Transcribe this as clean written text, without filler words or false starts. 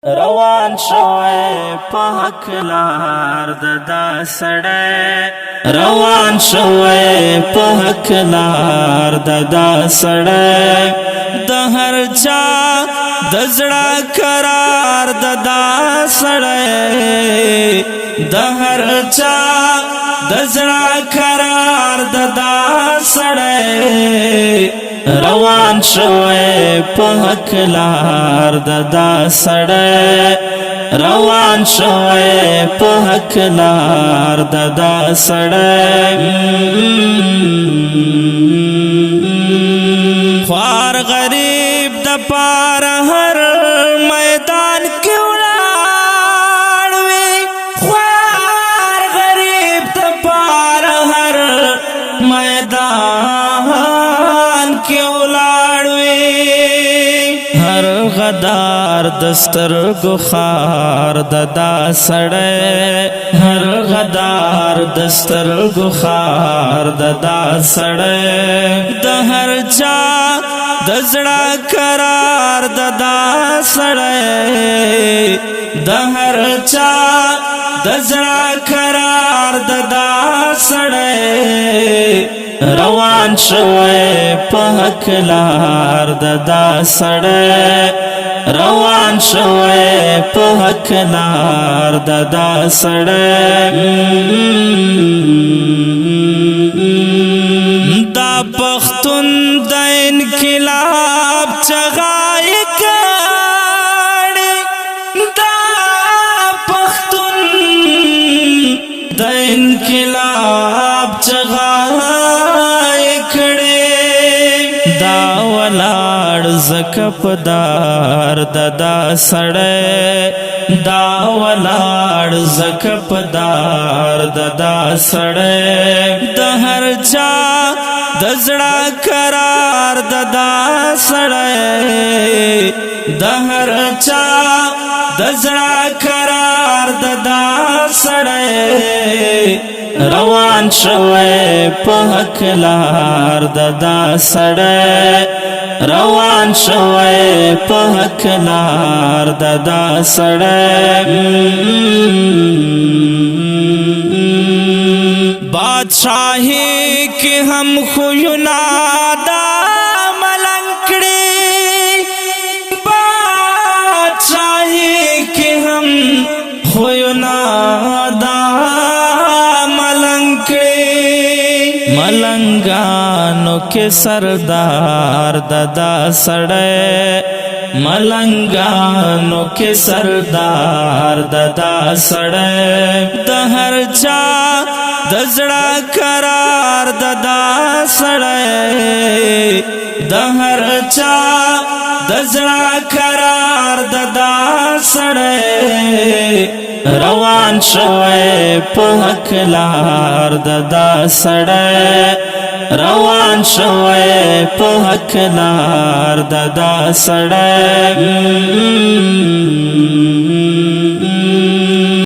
روان شوی په حق لار دا سړی روان شوی په حق لار دا سړی د هر چا د زړه قرار دا سړی د هر چا د زړه قرار دا سړی روان شوی په حق لار دا سړی روان شوی په حق لار دا سړی خوار غریب د پار هر میدان کې ولاړ وي خوار غریب د پار هر میدان کې ولاړ وي هر غدار دستر گخار دا سړی هر غدار دستر گخار دا سړی د هر چا د زړه قرار دا سړی د هر چا د زړه قرار دا سړی روان شوی په حق لار دا سړی روان شوی په حق لار دا سړی دا پښتون د انقلاب چغای کړي دا پښتون د انقلاب چغای کړي دا ولاړ زکپدار دا سړی دا ولاړ زکپدار دا سړی د هر چا د زړه قرار دا سړی د هر چا د زړه قرار دا سړی روان شوی په حق لار دا سړی روان شوی په حق لار دا سړی بادشاہی کی ہم خوینا دا ملنگ کړي بادشاہی کی ہم خوینا دا ملنگ کړي ملنگانو کے سردار دا سړی ملنگانو کے سردار دا سړی د هر چا د زړه قرار دا سړی د هر چا د زړه قرار دا سړی روان شوی په حق لار دا سړی روان شوی په حق لار دا سړی